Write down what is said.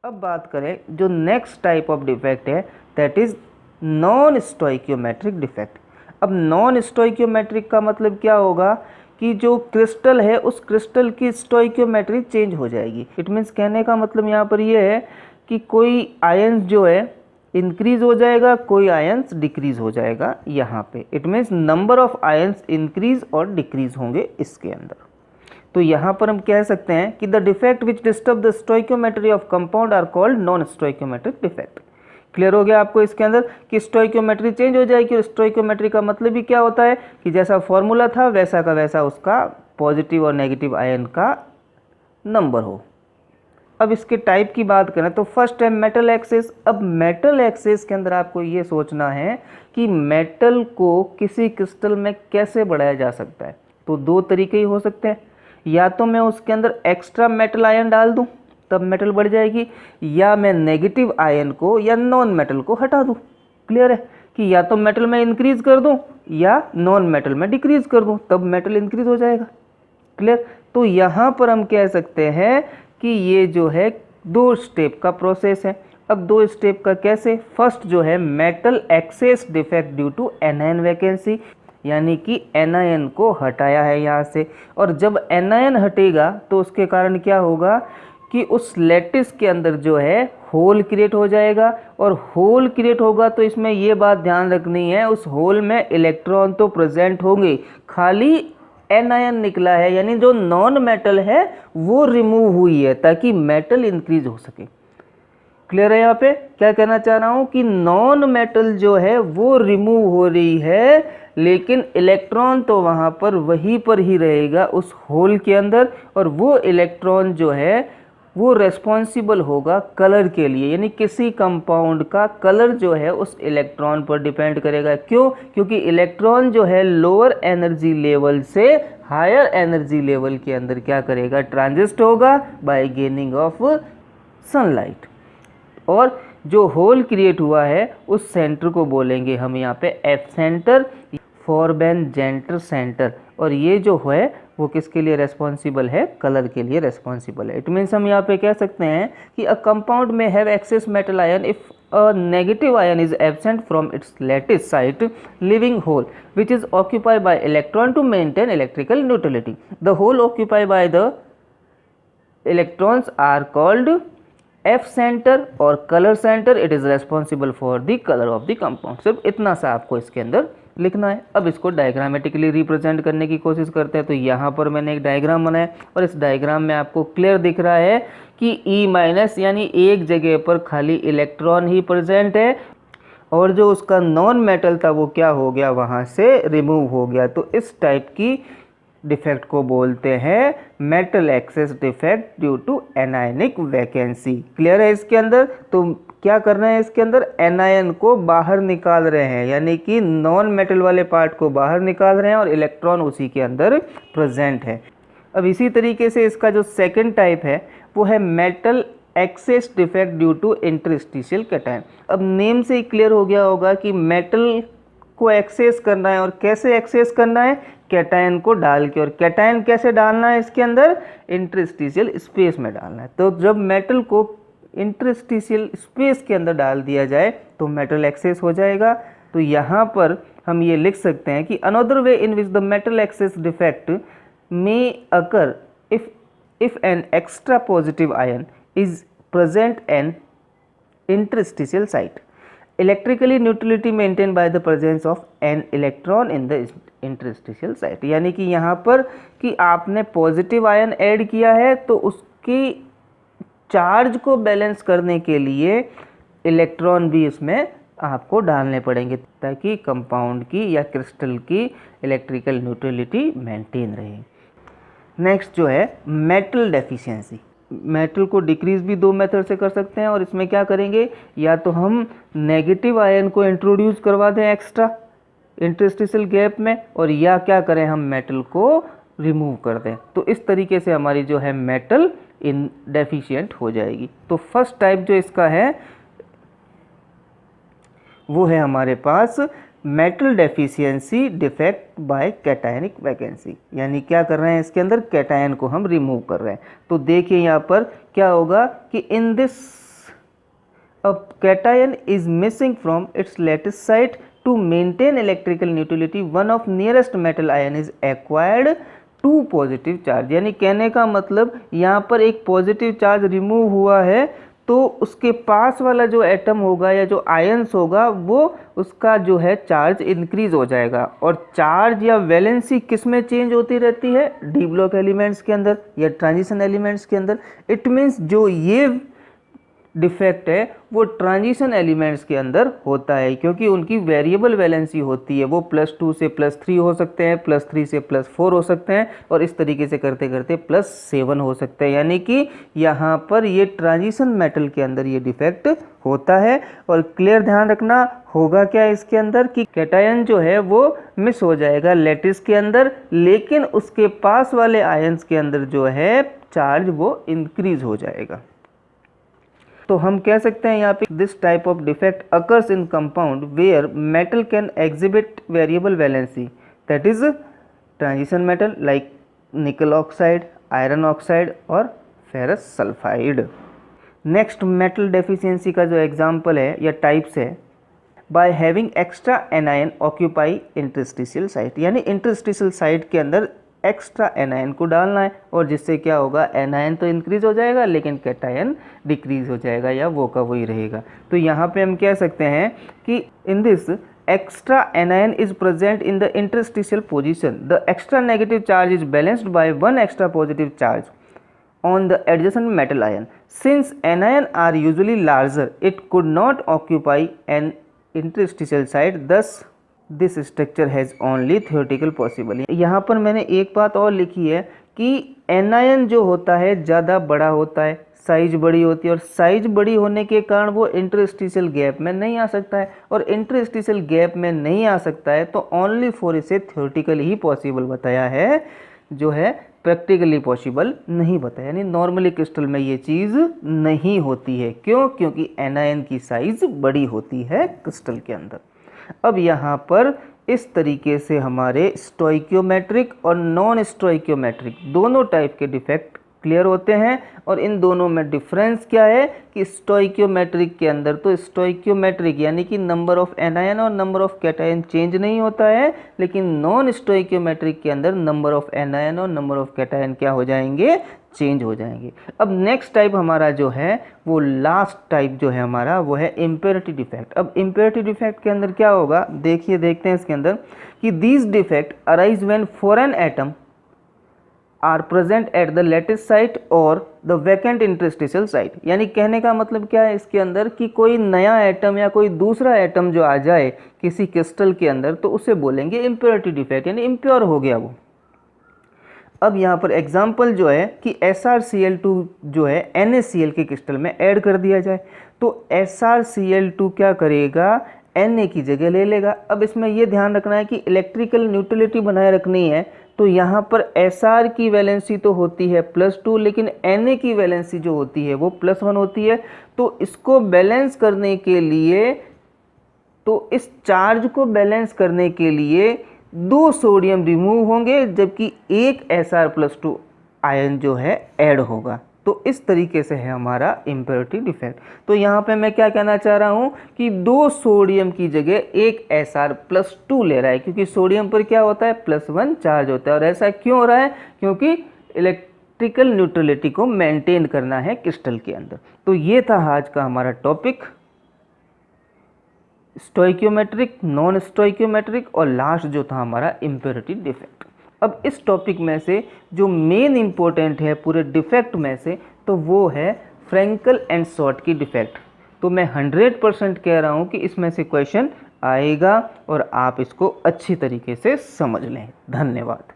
अब बात करें जो नेक्स्ट टाइप ऑफ डिफेक्ट है, that is non stoichiometric defect. अब नॉन स्टोइकियोमेट्रिक का मतलब क्या होगा कि जो क्रिस्टल है उस क्रिस्टल की स्टोइकियोमेट्री चेंज हो जाएगी। इट मीन्स कहने का मतलब यहाँ पर ये है कि कोई आयंस जो है इंक्रीज हो जाएगा, कोई आयंस डिक्रीज हो जाएगा यहाँ पे। It means number of ions increase और डिक्रीज होंगे इसके अंदर। तो यहाँ पर हम कह सकते हैं कि the defect which disturb the stoichiometry of compound are called non stoichiometric defect. Clear हो गया आपको इसके अंदर कि स्टोइकियोमेट्री चेंज हो जाएगी। और स्टोइकियोमेट्री का मतलब ही क्या होता है कि जैसा फॉर्मूला था वैसा का वैसा उसका पॉजिटिव और नेगेटिव आयन का नंबर हो। अब इसके टाइप की बात करें तो फर्स्ट है मेटल एक्सेस। अब मेटल एक्सेस के अंदर आपको ये सोचना है कि मेटल को किसी क्रिस्टल में कैसे बढ़ाया जा सकता है। तो दो तरीके ही हो सकते हैं, या तो मैं उसके अंदर एक्स्ट्रा मेटल आयन डाल दूं तब मेटल बढ़ जाएगी, या मैं नेगेटिव आयन को या नॉन मेटल को हटा दूं। क्लियर है कि या तो मेटल में इंक्रीज कर दूं या नॉन मेटल में डिक्रीज कर दूं, तब मेटल इंक्रीज हो जाएगा। क्लियर। तो यहाँ पर हम कह सकते हैं कि ये जो है दो स्टेप का प्रोसेस है। अब दो स्टेप का कैसे? फर्स्ट जो है metal excess defect due to anion vacancy, यानी कि एनायन को हटाया है यहाँ से। और जब एनायन हटेगा तो उसके कारण क्या होगा कि उस लैटिस के अंदर जो है होल क्रिएट हो जाएगा। और होल क्रिएट होगा तो इसमें ये बात ध्यान रखनी है, उस होल में इलेक्ट्रॉन तो प्रेजेंट होंगे, खाली एनायन निकला है, यानी जो नॉन मेटल है वो रिमूव हुई है ताकि मेटल इंक्रीज हो सके। क्लियर है? यहाँ पे क्या कहना चाह रहा हूँ कि नॉन मेटल जो है वो रिमूव हो रही है, लेकिन इलेक्ट्रॉन तो वहाँ पर वहीं पर ही रहेगा उस होल के अंदर। और वो इलेक्ट्रॉन जो है वो रेस्पॉन्सिबल होगा कलर के लिए, यानी किसी कंपाउंड का कलर जो है उस इलेक्ट्रॉन पर डिपेंड करेगा। क्यों? क्योंकि इलेक्ट्रॉन जो है लोअर एनर्जी लेवल से हायर एनर्जी लेवल के अंदर क्या करेगा? ट्रांजिस्ट होगा बाय गेनिंग ऑफ सनलाइट। और जो होल क्रिएट हुआ है उस सेंटर को बोलेंगे हम यहाँ पे एफ सेंटर, फॉरबेन-जेंटर सेंटर। और ये जो है वो किसके लिए रेस्पॉन्सिबल है? कलर के लिए रेस्पॉन्सिबल है। इट मीन्स हम यहाँ पे कह सकते हैं कि अ कंपाउंड में have excess metal ion if a negative ion is absent from its lattice site leaving hole which is occupied by electron to maintain electrical neutrality. The hole occupied by the electrons are called F center और color center. It is responsible for the color of the compound. सिर्फ इतना सा आपको इसके अंदर लिखना है। अब इसको डायग्रामेटिकली रिप्रेजेंट करने की कोशिश करते हैं। तो यहाँ पर मैंने एक डायग्राम बनाया और इस डायग्राम में आपको क्लियर दिख रहा है कि E माइनस यानी एक जगह पर खाली इलेक्ट्रॉन ही प्रेजेंट है, और जो उसका नॉन मेटल था वो क्या हो गया? वहाँ से रिमूव हो गया। तो इस टाइप की डिफेक्ट को बोलते हैं metal excess defect due to anionic vacancy. Clear है इसके अंदर? तो क्या कर रहे हैं इसके अंदर? एनायन को बाहर निकाल रहे हैं, यानी कि नॉन मेटल वाले पार्ट को बाहर निकाल रहे हैं और इलेक्ट्रॉन उसी के अंदर प्रेजेंट है। अब इसी तरीके से इसका जो सेकंड टाइप है वो है metal excess defect due to interstitial cation. अब नेम से ही क्लियर हो गया होगा कि मेटल को एक्सेस करना है, और कैसे एक्सेस करना है? कैटायन को डाल के। और कैटायन कैसे डालना है इसके अंदर? इंटरस्टिशियल स्पेस में डालना है। तो जब मेटल को इंटरस्टिशियल स्पेस के अंदर डाल दिया जाए तो मेटल एक्सेस हो जाएगा। तो यहाँ पर हम ये लिख सकते हैं कि another way in which the metal excess defect may occur if an extra positive ion is present in interstitial site. Electrically neutrality maintained by the presence of an electron in the interstitial site. यानी कि यहाँ पर कि आपने positive ion add किया है तो उसकी चार्ज को बैलेंस करने के लिए इलेक्ट्रॉन भी इसमें आपको डालने पड़ेंगे ताकि कंपाउंड की या क्रिस्टल की इलेक्ट्रिकल न्यूट्रलिटी मेंटेन रहे। नेक्स्ट जो है मेटल डेफिशिएंसी। मेटल को डिक्रीज भी दो मेथड से कर सकते हैं, और इसमें क्या करेंगे? या तो हम नेगेटिव आयन को इंट्रोड्यूस करवा दें एक्स्ट्रा इंटरस्टिशियल गैप में, और या क्या करें? हम मेटल को रिमूव कर दें। तो इस तरीके से हमारी जो है मेटल इन डेफिशिएंट हो जाएगी। तो फर्स्ट टाइप जो इसका है वो है हमारे पास metal deficiency defect by cationic vacancy, यानी क्या कर रहे हैं इसके अंदर? कैटायन को हम रिमूव कर रहे हैं। तो देखिए यहाँ पर क्या होगा कि in this a cation is missing from its lattice site. To maintain electrical neutrality, one of nearest metal ion is acquired to positive charge. यानी कहने का मतलब यहाँ पर एक पॉजिटिव चार्ज रिमूव हुआ है तो उसके पास वाला जो एटम होगा या जो आयंस होगा वो उसका जो है चार्ज इंक्रीज हो जाएगा। और चार्ज या वैलेंसी किस में चेंज होती रहती है? डी ब्लॉक एलिमेंट्स के अंदर या ट्रांजिशन एलिमेंट्स के अंदर। इट मीन्स जो ये डिफेक्ट है वो ट्रांजिशन एलिमेंट्स के अंदर होता है, क्योंकि उनकी वेरिएबल वैलेंसी होती है। वो +2 से +3 हो सकते हैं, +3 से +4 हो सकते हैं, और इस तरीके से करते करते +7 हो सकते हैं। यानी कि यहाँ पर ये ट्रांजिशन मेटल के अंदर ये डिफेक्ट होता है। और क्लियर ध्यान रखना होगा क्या इसके अंदर कि कैटायन जो है वो मिस हो जाएगा लैटिस के अंदर, लेकिन उसके पास वाले आयंस के अंदर जो है चार्ज वो इंक्रीज हो जाएगा। तो हम कह सकते हैं यहाँ पे this type of defect occurs in compound where metal can exhibit variable valency, that is transition metal like nickel oxide, iron oxide और ferrous sulphide. Next metal deficiency का जो एग्जांपल है या टाइप्स है, by having extra anion occupy interstitial site. यानी interstitial site के अंदर extra anion को डालना है, और जिससे क्या होगा, एनायन तो इंक्रीज हो जाएगा लेकिन कैटायन डिक्रीज हो जाएगा या वो का वही रहेगा। तो यहाँ पे हम कह सकते हैं कि in this extra anion is present in the interstitial position, the extra negative charge is balanced by one extra positive charge on the adjacent metal ion. Since anion are usually larger, it could not occupy an interstitial site, thus this structure has only theoretical possible। यहाँ पर मैंने एक बात और लिखी है कि anion जो होता है ज़्यादा बड़ा होता है, साइज बड़ी होती है, और साइज बड़ी होने के कारण वो इंटरस्टिशियल गैप में नहीं आ सकता है, और इंटरस्टिशियल गैप में नहीं आ सकता है तो ओनली फॉर इसे थियोरेटिकली ही पॉसिबल बताया है, जो है प्रैक्टिकली पॉसिबल नहीं बताया। यानी नॉर्मली क्रिस्टल में ये चीज़ नहीं होती है। क्यों? क्योंकि एनायन की साइज बड़ी होती है क्रिस्टल के अंदर। अब यहाँ पर इस तरीके से हमारे स्टोइकियोमेट्रिक और नॉन स्टोइकियोमेट्रिक दोनों टाइप के डिफेक्ट क्लियर होते हैं। और इन दोनों में डिफरेंस क्या है कि स्टोइकियोमेट्रिक के अंदर तो स्टोइकियोमेट्रिक यानी कि नंबर ऑफ एनायन और नंबर ऑफ कैटायन चेंज नहीं होता है, लेकिन नॉन स्टोइकियोमेट्रिक के अंदर नंबर ऑफ एनायन और नंबर ऑफ कैटायन क्या हो जाएंगे, चेंज हो जाएंगे। अब नेक्स्ट टाइप हमारा जो है वो लास्ट टाइप जो है हमारा वो है इम्प्योरिटी डिफेक्ट। अब इम्प्योरिटी डिफेक्ट के अंदर क्या होगा, देखते हैं इसके अंदर कि these defect arise when foreign atom are present at the lattice site और द वैकेंट इंटरस्टिशियल साइट। यानी कहने का मतलब क्या है इसके अंदर कि कोई नया एटम या कोई दूसरा एटम जो आ जाए किसी क्रिस्टल के अंदर तो उसे बोलेंगे इम्प्योरिटी डिफेक्ट, यानी इम्प्योर हो गया वो। अब यहाँ पर एग्जाम्पल जो है कि SrCl2 जो है NaCl के क्रिस्टल में ऐड कर दिया जाए तो SrCl2 क्या करेगा, Na की जगह ले लेगा। अब इसमें यह ध्यान रखना है कि इलेक्ट्रिकल न्यूट्रलिटी बनाए रखनी है, तो यहाँ पर Sr की वैलेंसी तो होती है +2, लेकिन Na की वैलेंसी जो होती है वो +1 होती है। तो इसको बैलेंस करने के लिए, तो इस चार्ज को बैलेंस करने के लिए 2 सोडियम रिमूव होंगे जबकि एक Sr+2 आयन जो है ऐड होगा। तो इस तरीके से है हमारा इम्प्योरिटी डिफेक्ट। तो यहाँ पे मैं क्या कहना चाह रहा हूँ कि 2 सोडियम की जगह एक Sr+2 ले रहा है, क्योंकि सोडियम पर क्या होता है, +1 चार्ज होता है। और ऐसा क्यों हो रहा है, क्योंकि इलेक्ट्रिकल न्यूट्रलिटी को मेंटेन करना है क्रिस्टल के अंदर। तो ये था आज का हमारा टॉपिक, स्टोइकियोमेट्रिक, नॉन स्टोइकियोमेट्रिक, और लास्ट जो था हमारा इम्प्योरिटी डिफेक्ट। अब इस टॉपिक में से जो मेन इंपॉर्टेंट है पूरे डिफेक्ट में से, तो वो है फ्रैंकल एंड शॉर्ट की डिफेक्ट। तो मैं 100% कह रहा हूँ कि इसमें से क्वेश्चन आएगा और आप इसको अच्छी तरीके से समझ लें। धन्यवाद।